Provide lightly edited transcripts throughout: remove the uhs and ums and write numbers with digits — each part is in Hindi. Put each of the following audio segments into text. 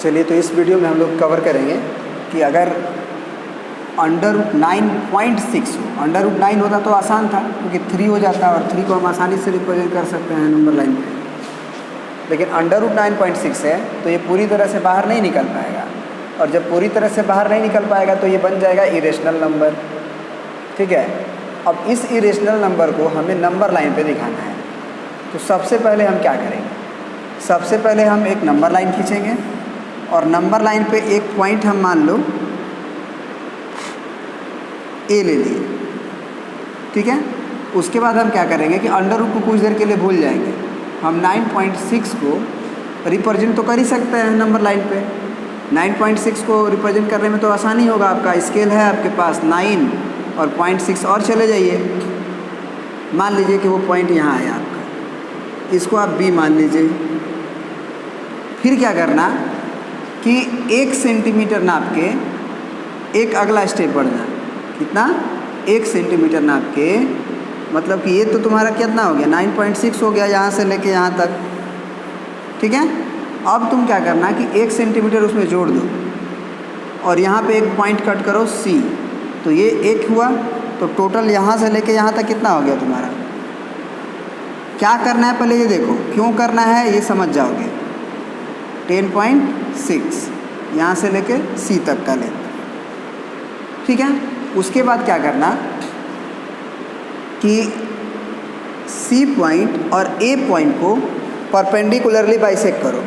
चलिए, तो इस वीडियो में हम लोग कवर करेंगे कि अगर √9.6 हो, √9 होता तो आसान था क्योंकि 3 हो जाता और 3 को हम आसानी से रिप्रेजेंट कर सकते हैं नंबर लाइन पे, लेकिन √9.6 है तो ये पूरी तरह से बाहर नहीं निकल पाएगा, और जब पूरी तरह से बाहर नहीं निकल पाएगा तो ये बन जाएगा इरेशनल नंबर। ठीक है, अब इस इरेशनल नंबर को हमें नंबर लाइन पे दिखाना है, तो सबसे पहले हम क्या करेंगे, सबसे पहले हम एक नंबर लाइन खींचेंगे और नंबर लाइन पे एक पॉइंट हम मान लो ए ले लिए। ठीक है, उसके बाद हम क्या करेंगे कि अंडर रूट को कुछ देर के लिए भूल जाएंगे। हम 9.6 को रिप्रेजेंट तो कर ही सकते हैं नंबर लाइन पे। 9.6 को रिप्रेजेंट करने में तो आसानी होगा, आपका स्केल है आपके पास 9 और 0.6 और चले जाइए। मान लीजिए कि वो पॉइंट यहाँ है आपका, इसको आप बी मान लीजिए। फिर क्या करना कि 1 सेंटीमीटर नाप के एक अगला स्टेप बढ़ना। कितना? 1 सेंटीमीटर नाप के, मतलब कि ये तो तुम्हारा कितना हो गया, 9.6 हो गया यहाँ से लेके यहाँ तक। ठीक है, अब तुम क्या करना कि 1 सेंटीमीटर उसमें जोड़ दो और यहाँ पे एक पॉइंट कट करो सी, तो ये 1 हुआ, तो टोटल यहाँ से लेके यहाँ तक कितना हो गया तुम्हारा। क्या करना है पहले ये देखो, क्यों करना है ये समझ जाओगे। 10.6 यहाँ से लेके सी तक का लेंथ। ठीक है, उसके बाद क्या करना कि सी पॉइंट और ए पॉइंट को परपेंडिकुलरली बाइसेक्ट करो।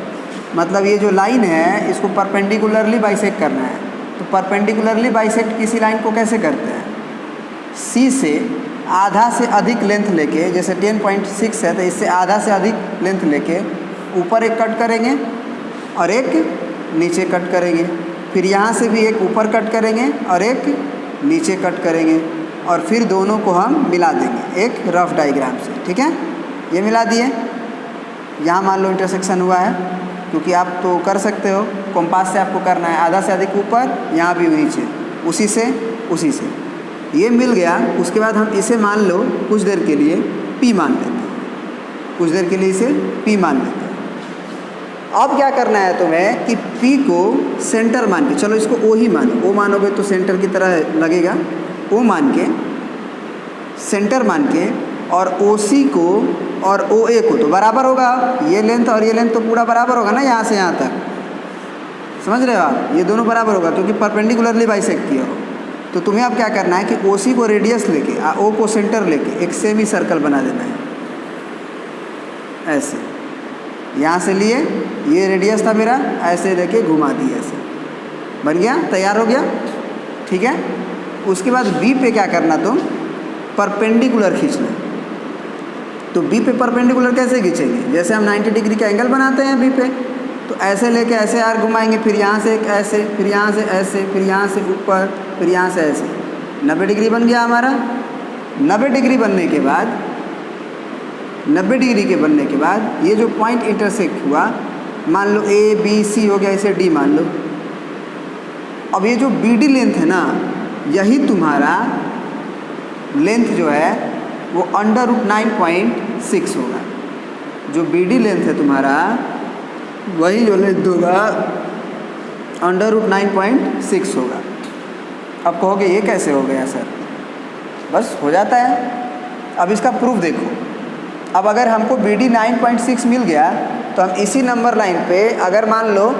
मतलब ये जो लाइन है इसको परपेंडिकुलरली बाइसेक्ट करना है। तो परपेंडिकुलरली बाइसेक्ट किसी लाइन को कैसे करते हैं, सी से आधा से अधिक लेंथ लेके, जैसे 10.6 है तो इससे आधा से अधिक लेंथ लेके ऊपर एक कट करेंगे और एक नीचे कट करेंगे। फिर यहाँ से भी एक ऊपर कट करेंगे और एक नीचे कट करेंगे, और फिर दोनों को हम मिला देंगे एक रफ डायग्राम से। ठीक है, ये मिला दिए। यहाँ मान लो इंटरसेक्शन हुआ है, क्योंकि आप तो कर सकते हो, कंपास से आपको करना है आधा से अधिक ऊपर, यहाँ भी नीचे, उसी से ये मिल गया। उसके बाद हम इसे मान लो कुछ देर के लिए P मान लेते हैं, कुछ देर के लिए इसे P मान लेते हैं। अब क्या करना है तुम्हें कि P को सेंटर मान के, चलो इसको O ही मानो, O मानोगे तो सेंटर की तरह लगेगा, O मान के, सेंटर मान के, और OC को और OA को तो बराबर होगा, ये लेंथ और ये लेंथ तो पूरा बराबर होगा ना, यहाँ से यहाँ तक। समझ रहे हो आप, ये दोनों बराबर होगा क्योंकि परपेंडिकुलरली बाइसेक्ट किया हो। तो तुम्हें अब क्या करना है कि OC को रेडियस लेके, O को सेंटर लेके एक सेमी सर्कल बना देना है। ऐसे यहाँ से लिए, ये रेडियस था मेरा, ऐसे लेके घुमा दिए, ऐसे बन गया, तैयार हो गया। ठीक है, उसके बाद B पे क्या करना, तुम परपेंडिकुलर खींचना। तो B पे परपेंडिकुलर कैसे खींचेंगे, जैसे हम 90 डिग्री का एंगल बनाते हैं B पे, तो ऐसे लेके ऐसे आर घुमाएंगे, फिर यहाँ से एक ऐसे, फिर यहाँ से ऐसे, फिर यहाँ से ऊपर, फिर यहाँ से ऐसे। 90 डिग्री बन गया हमारा। 90 डिग्री बनने के बाद, 90 डिग्री के बनने के बाद ये जो पॉइंट इंटरसेक्ट हुआ, मान लो A B C हो गया, इसे D मान लो। अब ये जो BD लेंथ है ना, यही तुम्हारा लेंथ जो है वो √9.6 होगा। जो BD लेंथ है तुम्हारा, वही जो लेंथ होगा √9.6 होगा। अब कहोगे ये कैसे हो गया सर, बस हो जाता है। अब इसका प्रूफ देखो। अब अगर हमको BD 9.6 मिल गया तो हम इसी नंबर लाइन पे, अगर मान लो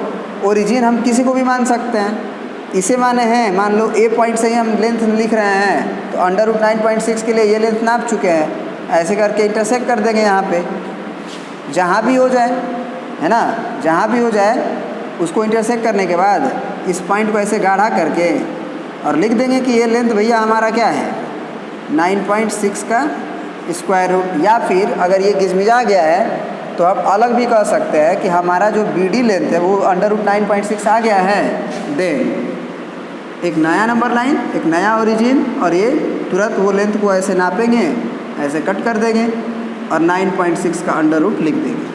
ओरिजिन हम किसी को भी मान सकते हैं, इसे माने हैं, मान लो A पॉइंट से ही हम लेंथ लिख रहे हैं, तो √9.6 के लिए ये लेंथ नाप चुके हैं, ऐसे करके इंटरसेक्ट कर देंगे यहाँ पे, जहाँ भी हो जाए, है ना, जहाँ भी हो जाए उसको इंटरसेक्ट करने के बाद इस पॉइंट को ऐसे गाढ़ा करके और लिख देंगे कि ये लेंथ भैया हमारा क्या है, 9.6 का स्क्वायर रूट। या फिर अगर ये गिजमिजा गया है तो आप अलग भी कह सकते हैं कि हमारा जो BD लेंथ है वो √9.6 आ गया है। देन एक नया नंबर लाइन, एक नया ओरिजिन, और ये तुरंत वो लेंथ को ऐसे नापेंगे, ऐसे कट कर देंगे और 9.6 का अंडर रूट लिख देंगे।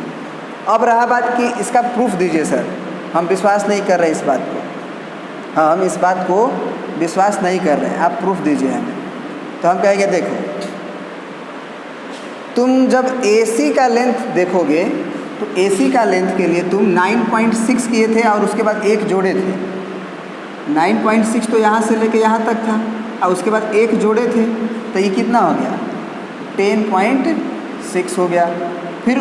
अब रहा बात कि इसका प्रूफ दीजिए सर, हम विश्वास नहीं कर रहे इस बात को, हाँ हम इस बात को विश्वास नहीं कर रहे हैं, आप प्रूफ दीजिए हमें। तो हम कहेंगे देखो, तुम जब AC का लेंथ देखोगे तो AC का लेंथ के लिए तुम 9.6 किए थे और उसके बाद एक जोड़े थे। 9.6 तो यहाँ से लेके यहाँ तक था और उसके बाद एक जोड़े थे, तो ये कितना हो गया? 10.6 हो गया। फिर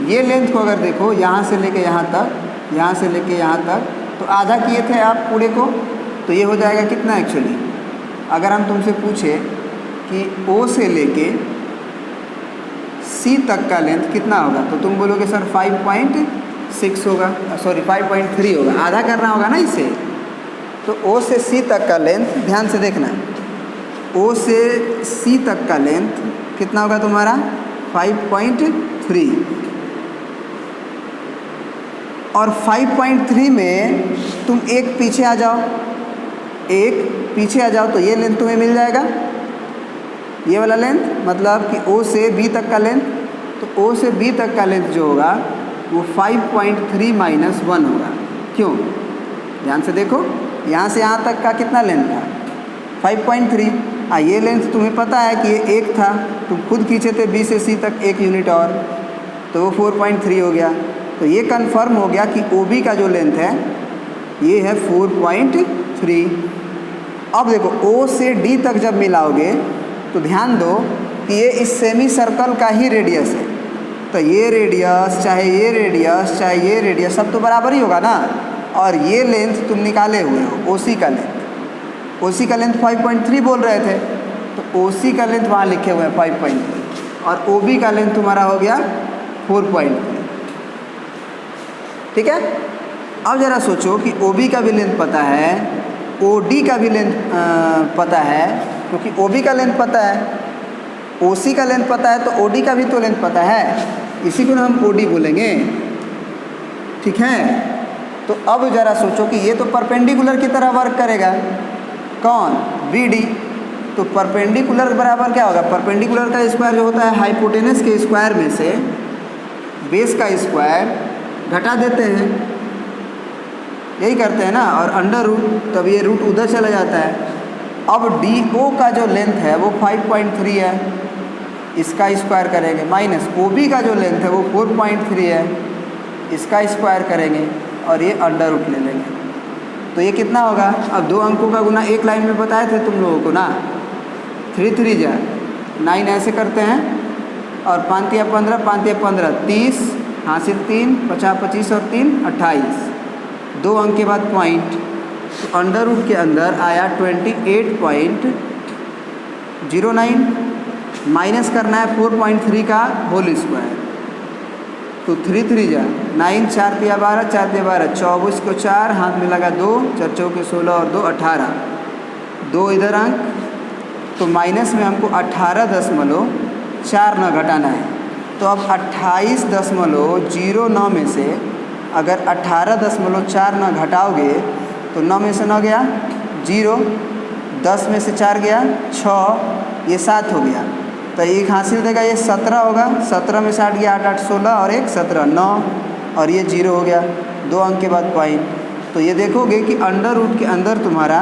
ये लेंथ को अगर देखो, यहाँ से लेके यहाँ तक, यहाँ से लेके यहाँ तक, तो आधा किए थे आप पूरे को, तो ये हो जाएगा कितना एक्चुअली? अगर हम तुमसे पूछे कि O से लेके C तक का लेंथ कितना होगा, तो तुम बोलोगे सर 5.6 होगा, सॉरी 5.3 होगा, आधा करना होगा ना इसे। तो O से C तक का लेंथ, ध्यान से देखना, O से C तक का लेंथ कितना होगा तुम्हारा? 5.3। और 5.3 में तुम एक पीछे आ जाओ, एक पीछे आ जाओ, तो ये लेंथ तुम्हें मिल जाएगा, ये वाला लेंथ, मतलब कि O से B तक का लेंथ। तो O से B तक का लेंथ जो होगा वो 5.3 माइनस 1 होगा। क्यों? ध्यान से देखो, यहाँ से यहाँ तक का कितना लेंथ था? 5.3। ये लेंथ तुम्हें पता है कि ये एक था, तुम खुद खींचे थे B से C तक एक यूनिट और, तो वो 4.3 हो गया। तो ये कंफर्म हो गया कि OB का जो लेंथ है ये है 4.3। अब देखो O से D तक जब मिलाओगे तो ध्यान दो कि ये इस सेमी सर्कल का ही रेडियस है, तो ये रेडियस चाहे ये रेडियस चाहे ये रेडियस सब तो बराबर ही होगा ना। और ये लेंथ तुम निकाले हुए हो OC का लेंथ, OC का लेंथ 5.3 बोल रहे थे, तो OC का लेंथ वहाँ लिखे हुए हैं 5.3 और OB का लेंथ तुम्हारा हो गया 4.3। ठीक है। अब ज़रा सोचो कि OB का भी लेंथ पता है, OD का भी लेंथ पता है, क्योंकि OB का लेंथ पता है, OC का लेंथ पता है, तो OD का भी तो लेंथ पता है, इसी को ना हम OD बोलेंगे। ठीक है। तो अब ज़रा सोचो कि ये तो परपेंडिकुलर की तरह वर्क करेगा, कौन? BD। तो परपेंडिकुलर बराबर क्या होगा? परपेंडिकुलर का स्क्वायर जो होता है हाइपोटेनस के स्क्वायर में से बेस का स्क्वायर घटा देते हैं, यही करते हैं ना, और अंडर रूट, तब ये रूट उधर चला जाता है। अब DO का जो लेंथ है वो 5.3 है, इसका स्क्वायर करेंगे, माइनस OB का जो लेंथ है वो 4.3 है, इसका स्क्वायर करेंगे और ये अंडर रूट ले लेंगे, तो ये कितना होगा? अब दो अंकों का गुना एक लाइन में बताए थे तुम लोगों को ना, 3 3 जा 9 ऐसे करते हैं, और 5 या 15, 5 या 15 30, हासिल 3, 50 25 और 3 28, दो अंक के बाद पॉइंट, तो अंडर रूट के अंदर आया 28.09, माइनस करना है 4.3 का होल स्क्वायर, तो 3 3 जा 9, 4 तिया 12, 4 तिया 12, 24 को 4, हाथ में लगा 2, 4 चौके 16 और 2 18, 2 इधर अंक, तो माइनस में हमको 18.4 न घटाना है। तो अब 28.09 में से अगर 18.4 न घटाओगे तो 9 में से 9 गया 0, 10 में से 4 गया 6, ये 7 हो गया, तो एक हासिल देगा ये 17 होगा, 17 में से 8 गया 8 8 16 और 1 17 9, और ये 0 हो गया, दो अंक के बाद पॉइंट। तो ये देखोगे कि अंडर रूट के अंदर तुम्हारा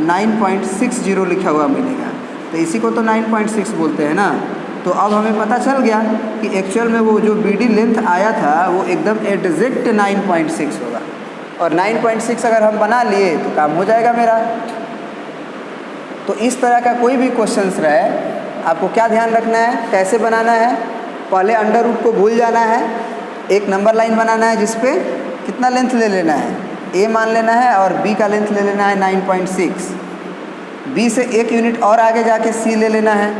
9.60 लिखा हुआ मिलेगा, तो इसी को तो 9.6 बोलते हैं ना। तो अब हमें पता चल गया कि एक्चुअल में वो जो BD लेंथ आया था वो एकदम एग्जैक्ट 9.6 होगा, और 9.6 अगर हम बना लिए तो काम हो जाएगा मेरा। तो इस तरह का कोई भी क्वेश्चंस रहे, आपको क्या ध्यान रखना है, कैसे बनाना है? पहले अंडर रूट को भूल जाना है, एक नंबर लाइन बनाना है जिस पे कितना लेंथ ले लेना है, A मान लेना है और B का लेंथ ले लेना है 9.6, B से एक यूनिट और आगे जाके C ले लेना है,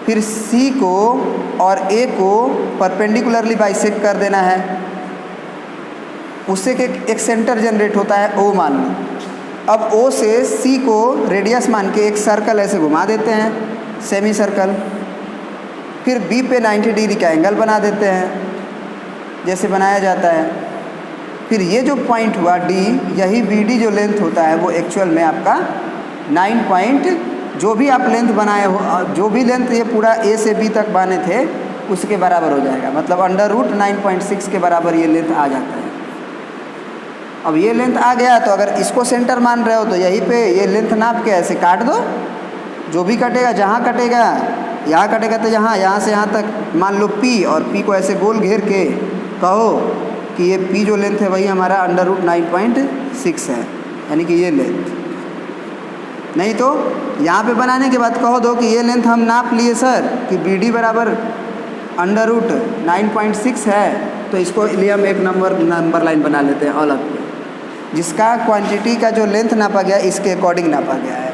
फिर C को और A को परपेंडिकुलरली बाइसेक्ट कर देना है, उससे एक सेंटर जनरेट होता है O मान लो। अब O से C को रेडियस मान के एक सर्कल ऐसे घुमा देते हैं, सेमी सर्कल, फिर B पे 90 डिग्री का एंगल बना देते हैं जैसे बनाया जाता है। फिर ये जो पॉइंट हुआ D, यही BD जो लेंथ होता है वो एक्चुअल में आपका 9 जो भी आप लेंथ बनाए हो, जो भी लेंथ ये पूरा A से B तक बाने थे उसके बराबर हो जाएगा, मतलब अंडर रूट 9.6 के बराबर ये लेंथ आ जाता है। अब ये लेंथ आ गया तो अगर इसको सेंटर मान रहे हो तो यहीं पे ये लेंथ नाप के ऐसे काट दो, जो भी कटेगा, जहाँ कटेगा, यहाँ कटेगा तो यहाँ से यहाँ तक मान लो P, और P को ऐसे गोल घेर के कहो कि ये पी जो लेंथ है वही हमारा √9.6 है, यानी कि ये लेंथ। नहीं तो यहाँ पे बनाने के बाद कहो दो कि ये लेंथ हम नाप लिए सर कि बी डी बराबर √9.6 है, तो इसको लिए हम एक नंबर लाइन बना लेते हैं अलग पे, जिसका क्वांटिटी का जो लेंथ नापा गया इसके अकॉर्डिंग नापा गया है।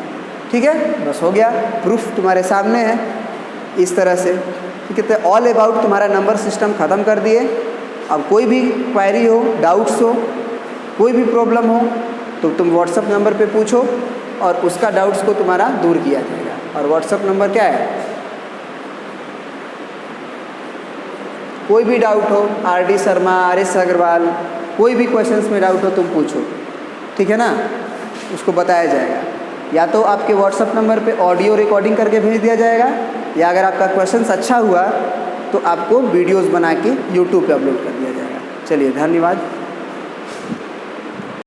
ठीक है, बस हो गया, प्रूफ तुम्हारे सामने है इस तरह से। ठीक है, तो ऑल अबाउट तुम्हारा नंबर सिस्टम ख़त्म कर दिए। अब कोई भी क्वेरी हो, डाउट्स हो, कोई भी प्रॉब्लम हो तो तुम व्हाट्सअप नंबर पे पूछो और उसका डाउट्स को तुम्हारा दूर किया जाएगा। और व्हाट्सअप नंबर क्या है? कोई भी डाउट हो, RD शर्मा, RS अग्रवाल, कोई भी क्वेश्चंस में डाउट हो तुम पूछो, ठीक है ना, उसको बताया जाएगा। या तो आपके व्हाट्सअप नंबर पे ऑडियो रिकॉर्डिंग करके भेज दिया जाएगा, या अगर आपका क्वेश्चंस अच्छा हुआ तो आपको वीडियोस बना के यूट्यूब पे अपलोड कर दिया जाएगा। चलिए, धन्यवाद।